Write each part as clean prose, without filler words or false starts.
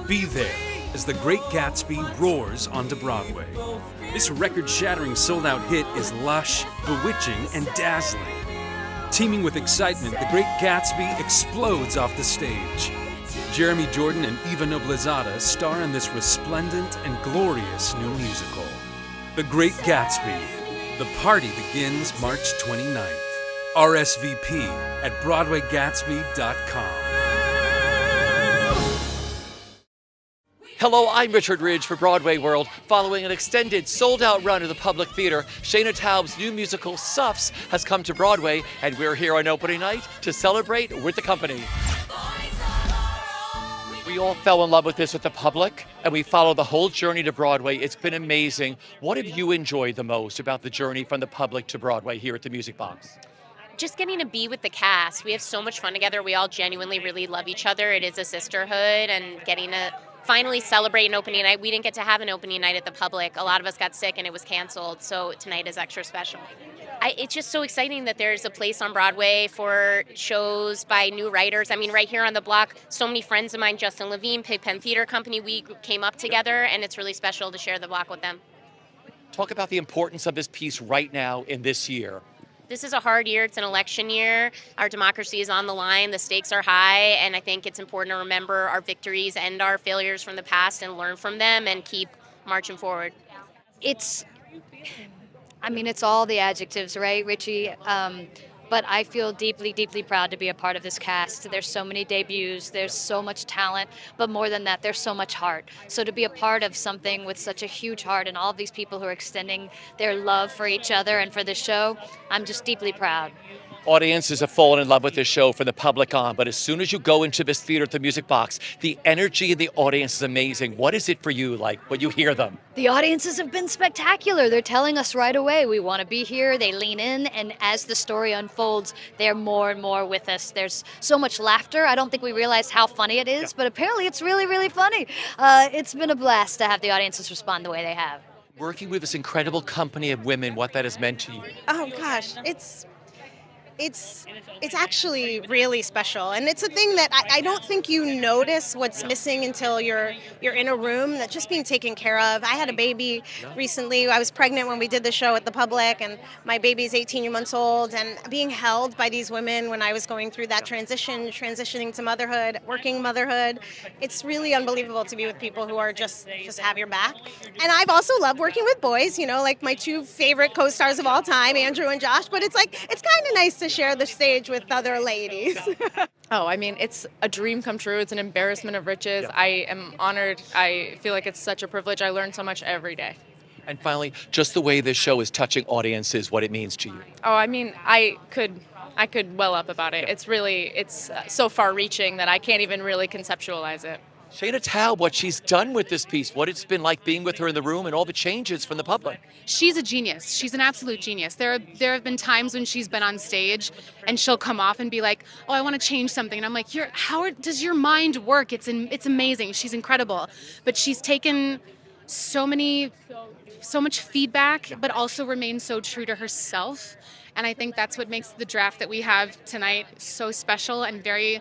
Be there as The Great Gatsby roars onto Broadway. This record-shattering sold-out hit is lush, bewitching, and dazzling. Teeming with excitement, The Great Gatsby explodes off the stage. Jeremy Jordan and Eva Noblezada star in this resplendent and glorious new musical. The Great Gatsby. The party begins March 29th. RSVP at BroadwayGatsby.com. Hello, I'm Richard Ridge for BroadwayWorld. Following an extended, sold-out run of the Public Theater, Shayna Taub's new musical, Suffs, has come to Broadway, and we're here on opening night to celebrate with the company. We all fell in love with this at the Public, and we followed the whole journey to Broadway. It's been amazing. What have you enjoyed the most about the journey from the Public to Broadway here at the Music Box? Just getting to be with the cast. We have so much fun together. We all genuinely really love each other. It is a sisterhood, and getting to finally celebrate an opening night. We didn't get to have an opening night at the Public. A lot of us got sick and it was canceled, so tonight is extra special. It's just so exciting that there's a place on Broadway for shows by new writers. I mean, right here on the block, so many friends of mine, Justin Levine, Pigpen Theater Company, we came up together, and it's really special to share the block with them. Talk about the importance of this piece right now in this year. This is a hard year. It's an election year. Our democracy is on the line. The stakes are high, and I think it's important to remember our victories and our failures from the past and learn from them and keep marching forward. It's all the adjectives, right, Richie? But I feel deeply, deeply proud to be a part of this cast. There's so many debuts, there's so much talent, but more than that, there's so much heart. So to be a part of something with such a huge heart and all of these people who are extending their love for each other and for this show, I'm just deeply proud. Audiences have fallen in love with this show from the Public on, but as soon as you go into this theater at the Music Box, the energy in the audience is amazing. What is it for you like when you hear them? The audiences have been spectacular. They're telling us right away, we want to be here. They lean in, and as the story unfolds, they're more and more with us. There's so much laughter. I don't think we realized how funny it is, but apparently it's really, really funny. It's been a blast to have the audiences respond the way they have. Working with this incredible company of women, what that has meant to you? Oh gosh, it's actually really special, and it's a thing that I don't think you notice what's missing until you're in a room. That just being taken care of. I had a baby recently. I was pregnant when we did the show at the Public, and my baby's 18 months old, and being held by these women when I was going through that transitioning to motherhood, working motherhood. It's really unbelievable to be with people who are just have your back. And I've also loved working with boys, like my two favorite co-stars of all time, Andrew and Josh, but it's kind of nice to share the stage with other ladies. It's a dream come true. It's an embarrassment of riches. Yeah. I am honored. I feel like it's such a privilege. I learn so much every day. And finally, just the way this show is touching audiences, what it means to you. I could well up about it. It's so far-reaching that I can't even really conceptualize it. Shayna Taub, what she's done with this piece, what it's been like being with her in the room and all the changes from the Public. She's a genius. She's an absolute genius. There have been times when she's been on stage and she'll come off and be like, "Oh, I want to change something." And I'm like, "How does your mind work? It's amazing." She's incredible. But she's taken so much feedback, but also remained so true to herself. And I think that's what makes the draft that we have tonight so special and very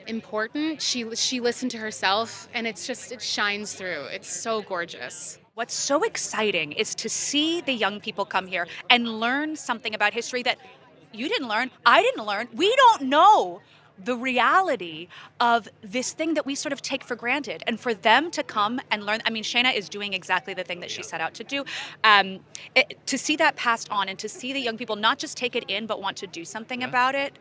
important. She listened to herself, and it shines through. It's so gorgeous. What's so exciting is to see the young people come here and learn something about history that you didn't learn, I didn't learn. We don't know the reality of this thing that we sort of take for granted. And for them to come and learn, Shayna is doing exactly the thing that she set out to do. To see that passed on and to see the young people not just take it in, but want to do something about it,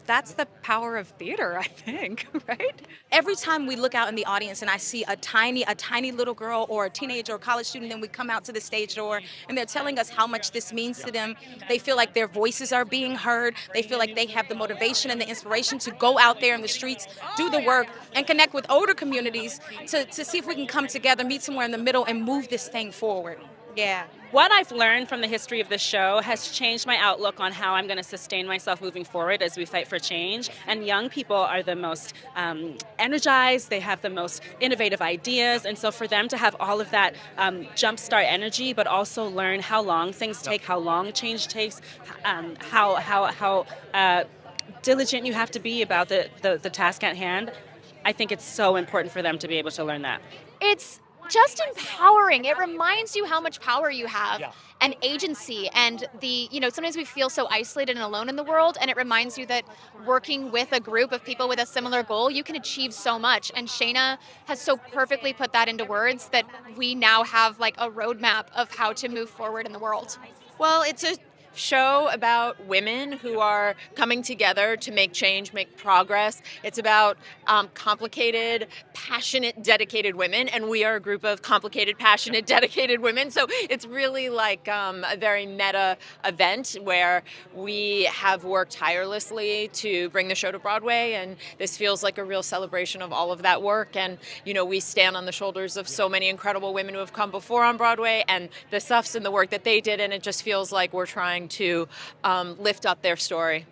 that's the power of theater, I think, right? Every time we look out in the audience and I see a tiny little girl or a teenager or college student, then we come out to the stage door and they're telling us how much this means to them. They feel like their voices are being heard. They feel like they have the motivation and the inspiration to go out there in the streets, do the work, and connect with older communities to see if we can come together, meet somewhere in the middle, and move this thing forward. Yeah. What I've learned from the history of the show has changed my outlook on how I'm going to sustain myself moving forward as we fight for change. And young people are the most energized, they have the most innovative ideas, and so for them to have all of that jumpstart energy, but also learn how long things take, how long change takes, how diligent you have to be about the task at hand. I think it's so important for them to be able to learn that. It's just empowering. It reminds you how much power you have and agency, and sometimes we feel so isolated and alone in the world, and it reminds you that working with a group of people with a similar goal, you can achieve so much. And Shayna has so perfectly put that into words that we now have like a roadmap of how to move forward in the world. Well, it's a show about women who are coming together to make change, make progress. It's about complicated, passionate, dedicated women, and we are a group of complicated, passionate, dedicated women. So it's really like a very meta event where we have worked tirelessly to bring the show to Broadway, and this feels like a real celebration of all of that work. And, we stand on the shoulders of so many incredible women who have come before on Broadway, and the Suffs and the work that they did, and it just feels like we're trying to lift up their story.